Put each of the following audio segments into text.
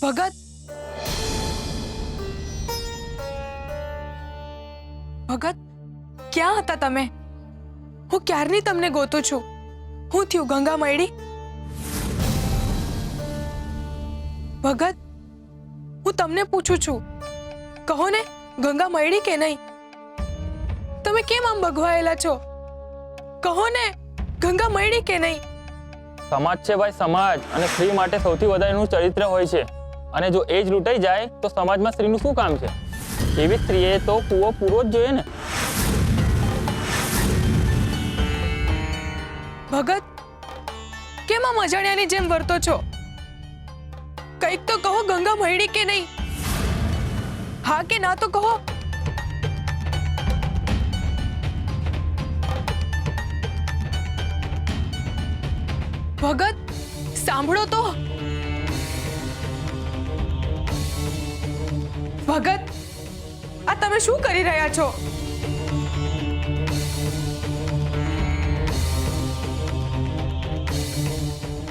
ભગત, ભગત, ક્યાં હતા તમે? હું ક્યારની તમને ગોતું છું. હું થયું, ગંગા મળી? ભગત, હું તમને પૂછું છું, કહો ને, ગંગા મળી કે નહીં? તમે કેમ આમ ભગવાયેલા છો? કહો ને, ગંગા મળી કે નહીં? સમાજ છે ભાઈ, સમાજ. અને સ્ત્રી માટે સૌથી વધારે એનું ચરિત્ર હોય છે. અને જો એ જ લૂંટાઈ જાય તો સમાજમાં સ્ત્રીનું શું કામ છે? એવી સ્ત્રીએ તો કૂવો પૂરો જ જોઈએ ને. ભગત, કેમ આમ અજાણ્યાની જેમ વર્તો છો? કંઈક તો કહો, ગંગા મળી કે નહીં? હા કે ના તો કહો. ભગત, સાંભળો તો. ભગત, આ તમે શું કરી રહ્યા છો?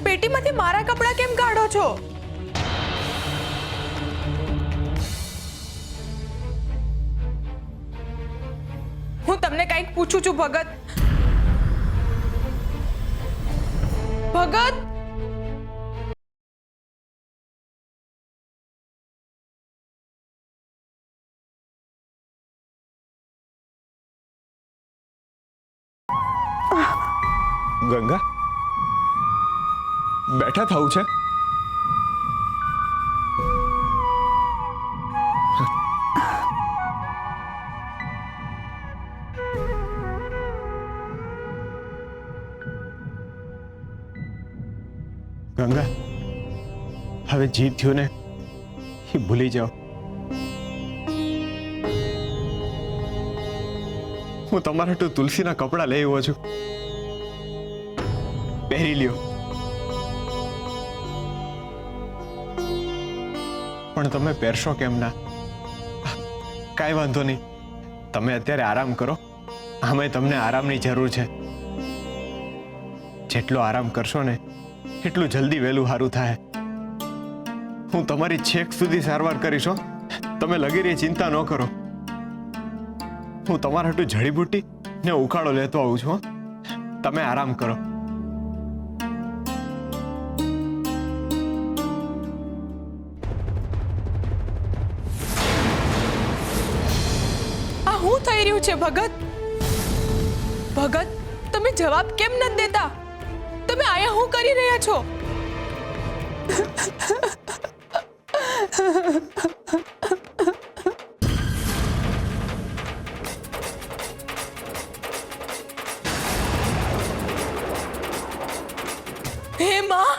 પેટીમાંથી મારા કપડાં કેમ કાઢો છો? હું તમને કંઈક પૂછું છું ભગત. ભગત, ગંગા, બેઠા થવું છે? ગંગા, હવે જીત થયું ને, એ ભૂલી જાઓ. હું તમારા હાટુ તુલસીના કપડાં લઈ આવ્યો છું, પહેરી લ્યો. પણ તમે પહેરશો કેમ ના? કાંઈ વાંધો નહીં, તમે અત્યારે આરામ કરો. આમે તમને આરામની જરૂર છે. જેટલો આરામ કરશો ને એટલું જલ્દી વહેલું સારું થાય. હું તમારી છેક સુધી સારવાર કરીશ. તમે લગીરી ચિંતા ન કરો. હું તમારા હાટુ જડીબુટ્ટી ને ઉકાળો લેતો આવું છું. તમે આરામ કરો. આ શું થઈ રહ્યું છે ભગત? ભગત, તમે જવાબ કેમ નથી દેતા? તમે આયા શું કરી રહ્યા છો? હે માં!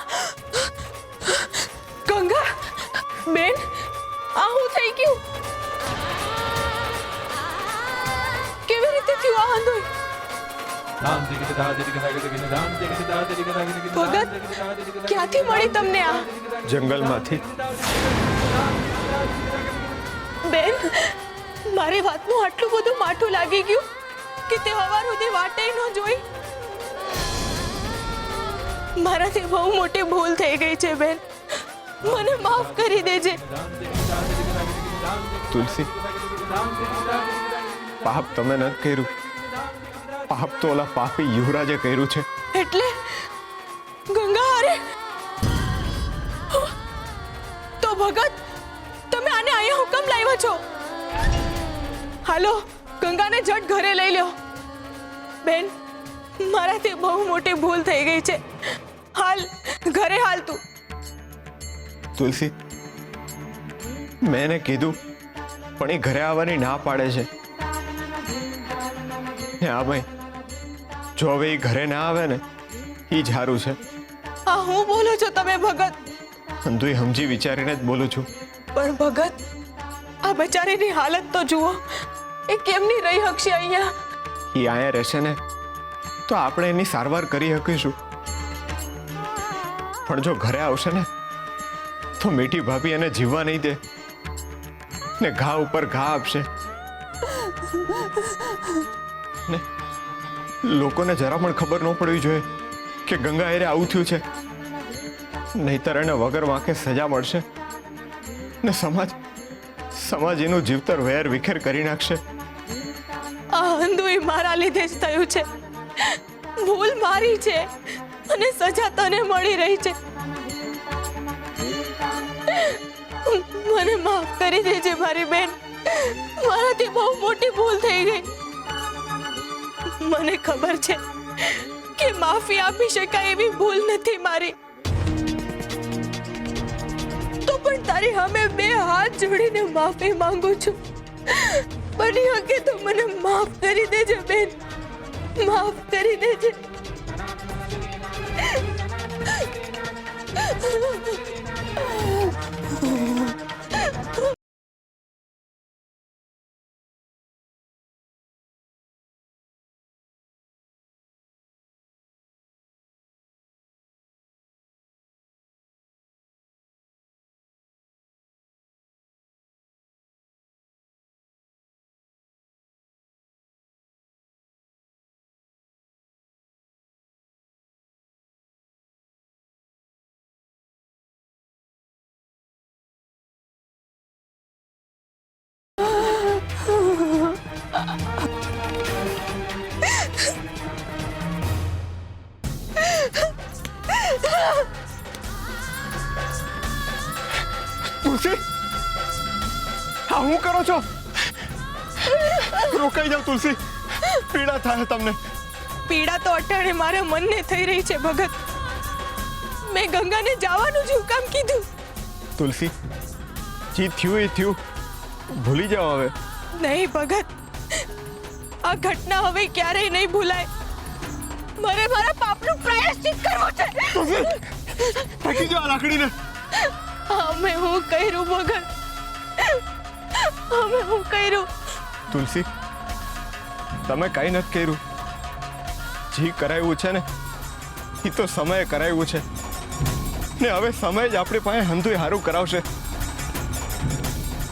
ગંગા બેન, આ શું થઈ ગયું? કેવી રીતે થયું આ આંદોલન? ભગત, ક્યાંથી મળી તમને આ? જંગલમાંથી. બેન, મારી વાતનું આટલું બધું માઠું લાગી ગયું કે તે સવાર સુધી વાટે ન જોઈ. મારાથી બહુ મોટી ભૂલ થઈ ગઈ છે બેન, મને માફ કરી દેજે. તુલસી, પાપ તમે ન કર્યું. પાપ તો ઓલા પાપી યુવરાજે કર્યું છે. એટલે ગંગા અરે તો ભગત, તમે આને અહીંયા હુકમ લાવ્યા છો? હાલો, ગંગાને જટ ઘરે લઈ લ્યો. બેન, મારાથી બહુ મોટી ભૂલ થઈ ગઈ છે. હાલ ઘરે, હાલ તું. તુલસી, મેં એને કીધું પણ એ ઘરે આવવાની ના પાડે છે. હા ભાઈ, જો હવે એ ઘરે ના આવે ને એ જ સારું છે. આ હું બોલો છો તમે ભગત? અંધુય સમજી વિચારીને જ બોલું છું. પણ ભગત, આ બચારીની હાલત તો જુઓ. એ કેમની રહી શકશે અહીંયા? એ અહીંયા રહેશે ને તો આપણે એની સારવાર કરી શકીશું. પણ જો ઘરે આવશે ને તો મીઠી ભાભી એને જીવવા નહીં દે ને ઘા ઉપર ઘા આપશે. ને લોકોને જરા પણ ખબર ન પડવી જોઈએ કે ગંગા એરે આવું થયું છે. નહીતર એને વગર વાંકે સજા મળશે. ને સમાજ એનું જીવતર વેર વિખેર કરી નાખશે. આ અંધુય મારા લીધે જ થયું છે. ભૂલ મારી છે અને સજા તને મળી રહી છે. મને માફ કરી દેજે મારી બેન. મારાથી બહુ મોટી ભૂલ થઈ ગઈ. મને ખબર છે કે માફી આપી શકાય એવી ભૂલ નથી મારી. તો પણ તારી સામે બે હાથ જોડીને માફી માંગુ છું. બની શકે તો મને માફ કરી દેજે બેન. માફ કરી દેજે. તુલસી, હા હું કરો છો? રોકાઈ જાઓ તુલસી, પીડા થાય તમને. પીડા તો અટાણે મારા મનને થઈ રહી છે ભગત. મેં ગંગાને જવાનું જ કામ કીધું. તુલસી, જે થયું એ થયું, ભૂલી જાઓ હવે. નહીં ભગત, આ ઘટના હવે ક્યારેય નહીં ભૂલાય. મારે મારા પાપનું પ્રાયશ્ચિત કરવું છે. તુલસી, ફેંકી જાઓ આ લાકડીને. અમે હું કર્યું ભગત? અમે હું કર્યું? તુલસી, તમે કઈ નથી કર્યું. જે કરાયું છે ને એ તો સમયે કરાયું છે ને હવે સમય જ આપણી પાસે હંધુય હારું કરાવશે.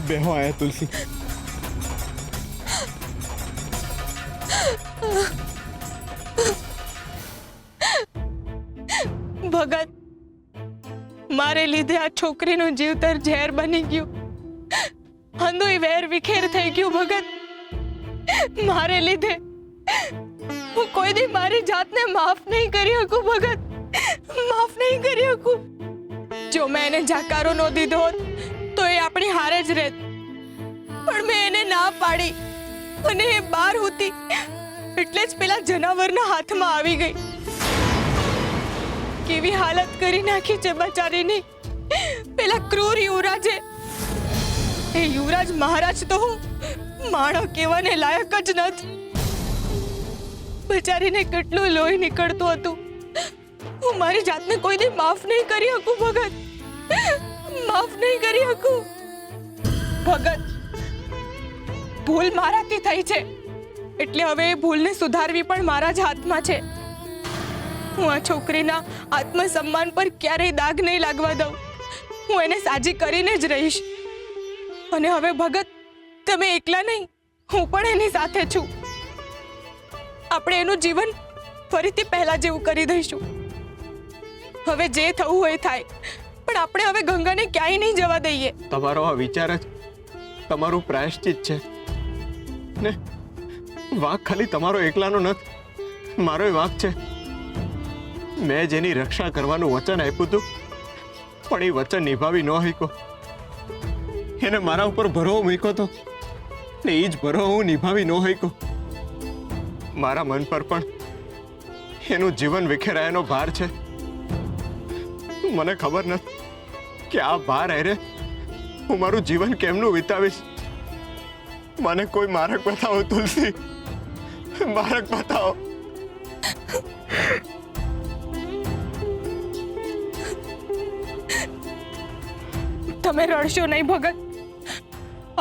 બેહો આયા તુલસી. ભગત, મારે લીધે આ છોકરીનું જીવતર ઝેર બની ગયું. હંધુય વેર વિખેર થઈ ગયું ભગત. મારે લીધે હું કોઈ દી મારી જાતને માફ નહીં કરી શકું ભગત. માફ નહીં કરી શકું. જો મેં એને જાકારો ન દીધો હોત તો એ આપણી હારે જ રહેત. પણ મેં એને ના પાડી અને એ બહાર હતી એટલે જ પેલા જનાવરના હાથમાં આવી ગઈ. કેવી હાલત કરી નાખી છે બચારીની પેલા ક્રૂર યુવરાજે. એ યુવરાજ મહારાજ તો હું માણસ કહેવાને લાયક જ નથી. બચારીને કેટલું લોહી નીકળતું હતું. હું મારી જાતને કોઈ દી માફ નહીં કરી શકું ભગત. માફ નહીં કરી શકું ભગત. ભૂલ મારાથી થઈ છે એટલે હવે એ ભૂલને સુધારવી પણ મારા જ હાથમાં છે. હું આ છોકરીના આત્મસન્માન પર ક્યારેય દાગ નહીં લાગવા દઉં. હું એને સાજી કરીને જ રહીશ. અને હવે ભગત, તમે એકલા નહીં, હું પણ એની સાથે છું. આપણે એનું જીવન ફરીથી પહેલા જેવું કરી દઈશું. હવે જે થવું હોય થાય, પણ આપણે હવે ગંગાને ક્યાંય નહીં જવા દઈએ. તમારો આ વિચાર જ તમારું પ્રાયશ્ચિત છે ને. વાંક ખાલી તમારો એકલાનો નથી, મારોય વાંક છે. મેં જેની રક્ષા કરવાનું વચન આપ્યું હતું પણ એ વચન નિભાવી ન શક્યો. એને મારા ઉપર ભરોસો મૂક્યો હતો ને એ જ ભરોસો હું નિભાવી ન શક્યો. મારા મન પર પણ એનું જીવન વિખેરાયાનો ભાર છે. મને ખબર નથી કે આ ભાર હારે હું મારું જીવન કેમનું વિતાવીશ. મને કોઈ માર્ગ બતાવો તુલસી, માર્ગ બતાવો. તમે રડશો નહીં ભગત.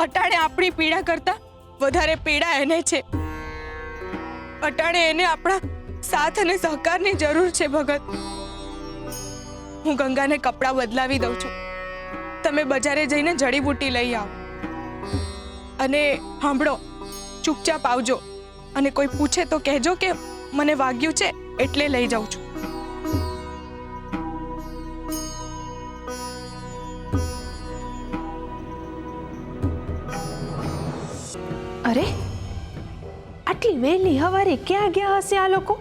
અટાણે આપણી પીડા કરતા વધારે પીડા એને છે. અટાણે એને આપણા સાથ અને સહકારની જરૂર છે ભગત. હું ગંગાને કપડાં બદલાવી દઉં છું. તમે બજારે જઈને જડીબુટ્ટી લઈ આવો. અને સાંભળો, ચૂપચાપ આવજો. અને કોઈ પૂછે તો કહેજો કે મને વાગ્યું છે એટલે લઈ જાઉં છું. અરે આટલી વહેલી હવારે ક્યાં ગયા હશે આ લોકો?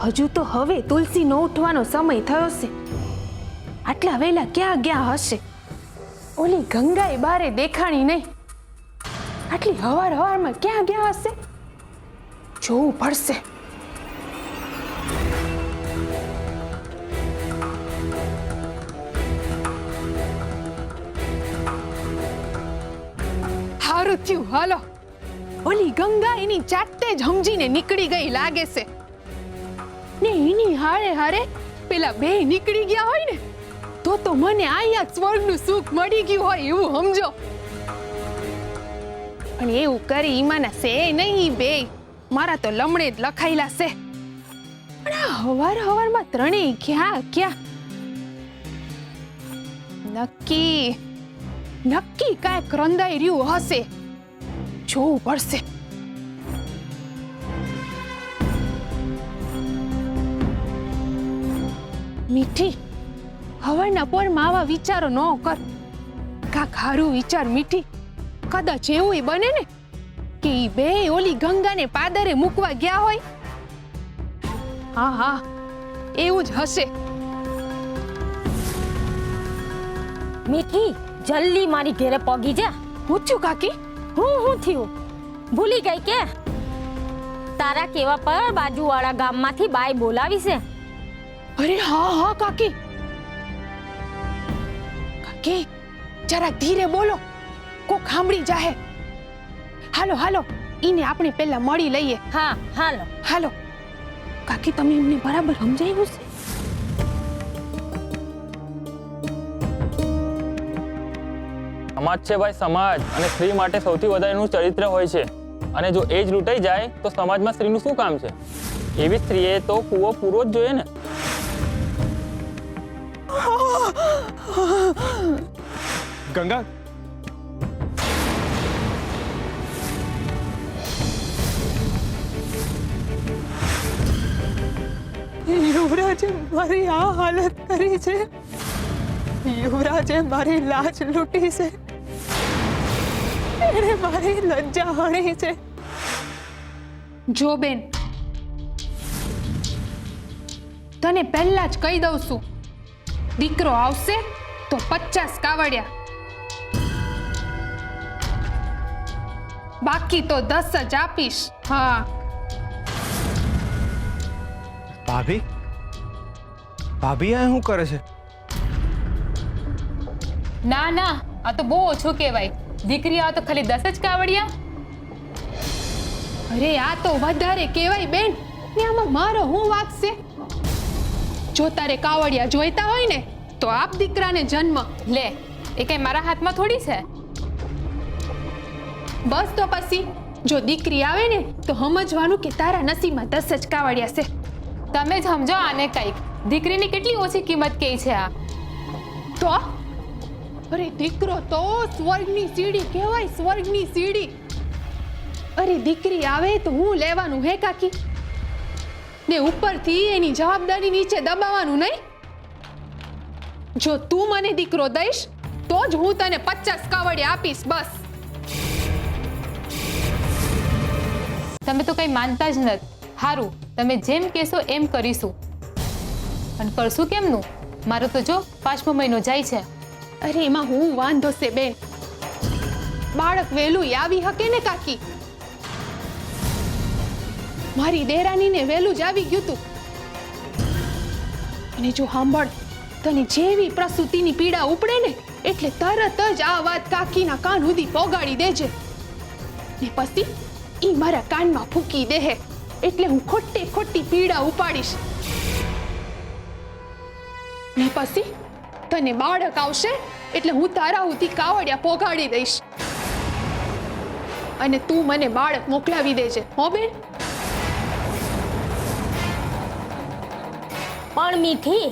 હજુ તો હવે તુલસીનો ઉઠવાનો સમય થયો છે. આટલા વહેલા ક્યાં ગયા હશે? ઓલી ગંગાએ બારે દેખાણી નહીં. આટલી હવારમાં ક્યાં ગયા હશે? જોવું પડશે. હારું થયું, હાલો. ઓલી ગંગા એની જાતે જ સમજીને નીકળી ગઈ લાગે છે ને એની હારે હારે પેલા બે નીકળી ગયા હોય ને તો મને અહીંયા સ્વર્ગનું સુખ મળી ગયું હોય એવું સમજો. પણ એવું કરી ઈમાના છે નહીં બે, મારા તો લમણે જ લખાયેલા છે. પણ આ હવારમાં ત્રણેય ક્યાં? નક્કી કાંઈક રંધાઈ રહ્યું હશે. જોવું પડશે. મીઠી, હવારના પોરમાં આવા વિચારો ન કર. કાંક હારું વિચાર મીઠી. કદાચ એવું બને ને કે ઈ બે ઓલી ગંગાને પાદરે મૂકવા ગયા હોય. હા એવું જ હશે. મીઠી, જલ્દી મારી ઘરે પગી જા. પૂછ્યું કાકી? હું થયું? ભૂલી ગઈ કે? તારા કેવા પર બાજુવાળા ગામમાંથી બાઈ બોલાવી છે. અરે હા કાકી. કાકી જરા ધીરે બોલો, કોક સાંભળી જાહે. હાલો ઈને આપણે પહેલા મળી લઈએ. હા, હાલો. કાકી તમે એમને બરાબર સમજાવ્યું છે? સમાજ છે ભાઈ, સમાજ. અને સ્ત્રી માટે સૌથી વધારે એનું ચરિત્ર હોય છે. અને જો એ જ લૂંટાઈ જાય તો સમાજમાં સ્ત્રીનું શું કામ છે? એવી સ્ત્રીએ તો કૂવો પૂરો જ જોઈએ ને. ગંગા, યુવરાજે મારી આ હાલત કરી છે. યુવરાજે મારી લાજ લૂંટી છે. એણે મારી લજ્જા હણી છે. જો બેન, તને પહેલા જ કહી દઉં છું, દીકરો આવશે તો 50 કાવડિયા, બાકી તો 10 જ આપીશ. હા. ભાભી આ શું કરે છે? ના, આ તો બહુ ઓછું કહેવાય. દીકરી આ તો ખાલી 10 જ કાવડિયા. અરે આ તો વધારે કહેવાય બેન. ને આમાં મારો શું વાંક છે? જો તારે કાવડિયા જોઈતા હોય ને તો આપ દીકરાને જન્મ. લે, એ કઈ મારા હાથમાં થોડી છે. બસ તો પછી જો દીકરી આવે ને તો સમજવાનું કે તારા નસીબમાં 10 જ કાવડિયા છે. તમે જ સમજો આને કંઈક. દીકરીની કેટલી ઓછી કિંમત કહી છે આ. તો અરે દીકરો તો સ્વર્ગની સીડી કહેવાય, સ્વર્ગની સીડી. અરે દીકરી આવે તો હું લેવાનું હે કાકી? ને ઉપરથી એની જવાબદારી નીચે દબાવવાનું નહીં. જો તું મને દીકરો દઈશ તો જ હું તને 50 કાવડિયા આપીશ. બસ. તમે તો કઈ માનતા જ નથી. હારું, તમે જેમ કહેશો એમ કરીશું. પણ કરશું કેમનું? મારો તો જો 5મો મહિનો જાય છે. અરે એમાં હું વાંધો છે બેન? બાળક વહેલું આવી શકે ને કાકી? મારી દેરાણીને વહેલું જ આવી ગયું તું. અને જો સાંભળ, તને જેવી પ્રસૂતિની પીડા ઉપડે ને એટલે તરત જ આ વાત કાકીના કાન સુધી પોગાડી દેજે. ને પછી ઈ મારા કાનમાં ફૂંકી દેહે એટલે હું ખોટી પીડા ઉપાડીશ. ને પછી તને બાળક આવશે એટલે હું તારા સુધી કાવડિયા પોગાડી દઈશ. અને તું મને બાળક મોકલાવી દેજે. હો બેન? પણ મીઠી,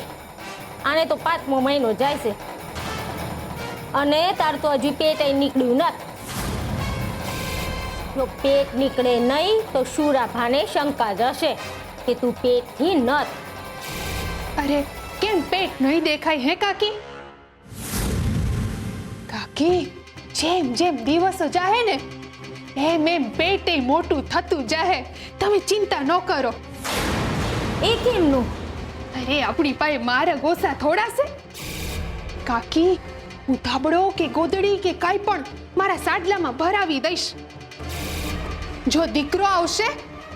આને તો 5મો મહિનો જાય છે અને તાર તો હજી પેટ નીકળ્યું નથી. જો પેટ નીકળે નહીં તો શુરાભાને શંકા જશે કે તું પેટથી નથ. અરે કેમ પેટ નહીં દેખાય હે કાકી? કાકી જેમ જેમ દિવસો જાહે ને એમ એમ પેટે મોટું થતું જાહે, તમે ચિંતા ન કરો. એ કેમનું? અરે આપણી પાસે મારા ગોસા થોડા છે. કાકી, હું ધાબળો કે ગોદડી કે કાંઈ પણ મારા સાડલામાં ભરાવી દઈશ. જો દીકરો આવશે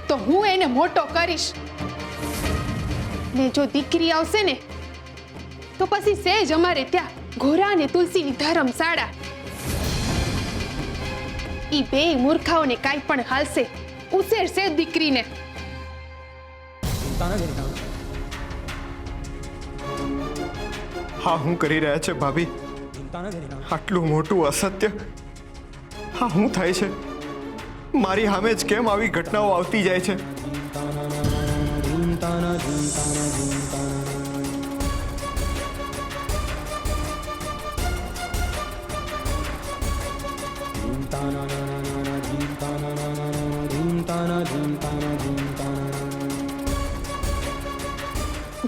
તો હું એને મોટો કરીશ, ને જો દીકરી આવશે ને તો પછી સેજ અમારે ત્યાં ઘોરા અને તુલસીની ધર્મશાળા. ઈ બે મૂર્ખાઓને કાંઈ પણ હાલશે. ઉછેરશે દીકરીને. હા, હું કરી રહ્યા છે ભાભી? આટલું મોટું અસત્ય, હા શું થાય છે? મારી સામે જ કેમ આવી ઘટનાઓ આવતી જાય છે?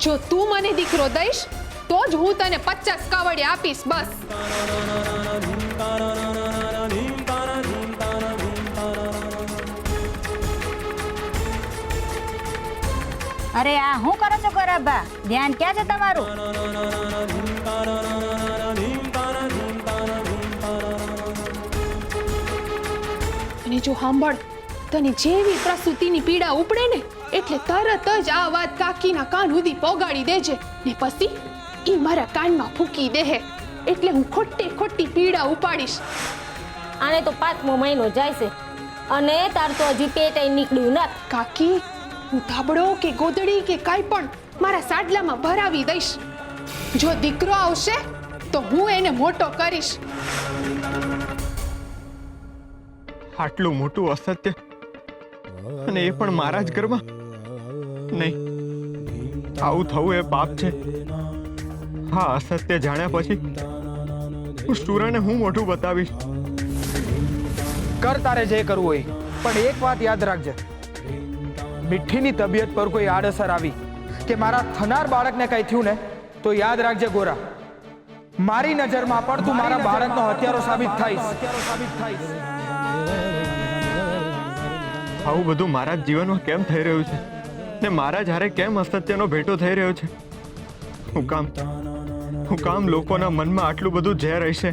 જો તું મને દીકરો દઈશ તો જ હું તને 50 કાવડિયા આપીશ. બસ. અરે આ શું કરો છો ગોરાબા? ધ્યાન ક્યાં છે તમારું? અને જો સાંભળ, તને જેવી પ્રસૂતિની પીડા ઉપડે ને એટલે તરત જ આ વાત કાકીના કાન સુધી પોગાડી દેજે, ને પછી ઈ મારા કાનમાં ફૂંકી દેહે, એટલે હું ખોટી પીડા ઉપાડીશ. આને તો 5મો મહિનો જાય છે અને તાર તો હજી પેટે નીકળ્યું નથી. કાકી, હું ધાબળો કે ગોદડી કે કાંઈ પણ મારા સાડલામાં ભરાવી દઈશ. જો દીકરો આવશે તો હું એને મોટો કરીશ. આટલું મોટું અસત્ય, અને એ પણ મારા જ ઘરમાં? નહીં, આવું થવું એ પાપ છે. હા, અસત્ય જાણ્યા પછી હું સુરાને હું મોટું બતાવીશ. કર તારે જે કરવું હોય, પણ એક વાત યાદ રાખજે, મીઠીની તબિયત પર કોઈ આડઅસર આવી કે મારા થનાર બાળકને કઈ થયું ને તો યાદ રાખજે ગોરા, મારી નજરમાં પણ તું મારા બાળકનો હત્યારો સાબિત થાઈશ. આવું બધું મારા જ જીવનમાં કેમ થઈ રહ્યું છે, ને મારા જ હારે કેમ અસત્યનો ભેટો થઈ રહ્યો છે? હું કામ લોકોના મનમાં આટલું બધું ઝેર હશે?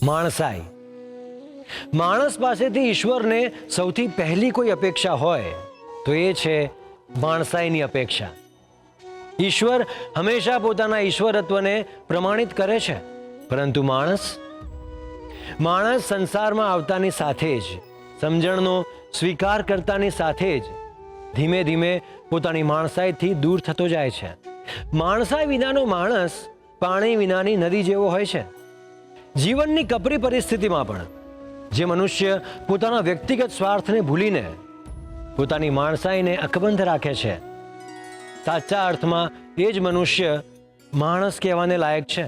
માણસાઈ. માણસ પાસેથી ઈશ્વરને સૌથી પહેલી કોઈ અપેક્ષા હોય તો એ છે માણસાઈની અપેક્ષા. ઈશ્વર હંમેશા પોતાના ઈશ્વરત્વને પ્રમાણિત કરે છે, પરંતુ માણસ સંસારમાં આવતાની સાથે જ, સમજણનો સ્વીકાર કરતાની સાથે જ ધીમે ધીમે પોતાની માણસાઈથી દૂર થતો જાય છે. માણસાઈ વિનાનો માણસ પાણી વિનાની નદી જેવો હોય છે. જીવનની કપરી પરિસ્થિતિમાં પણ જે મનુષ્ય પોતાના વ્યક્તિગત સ્વાર્થને ભૂલીને પોતાની માણસાઈને અકબંધ રાખે છે, સાચા અર્થમાં એ જ મનુષ્ય માણસ કહેવાને લાયક છે.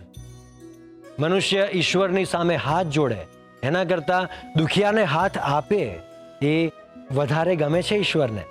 મનુષ્ય ઈશ્વરની સામે હાથ જોડે એના કરતાં દુખિયાને હાથ આપે એ વધારે ગમે છે ઈશ્વરને.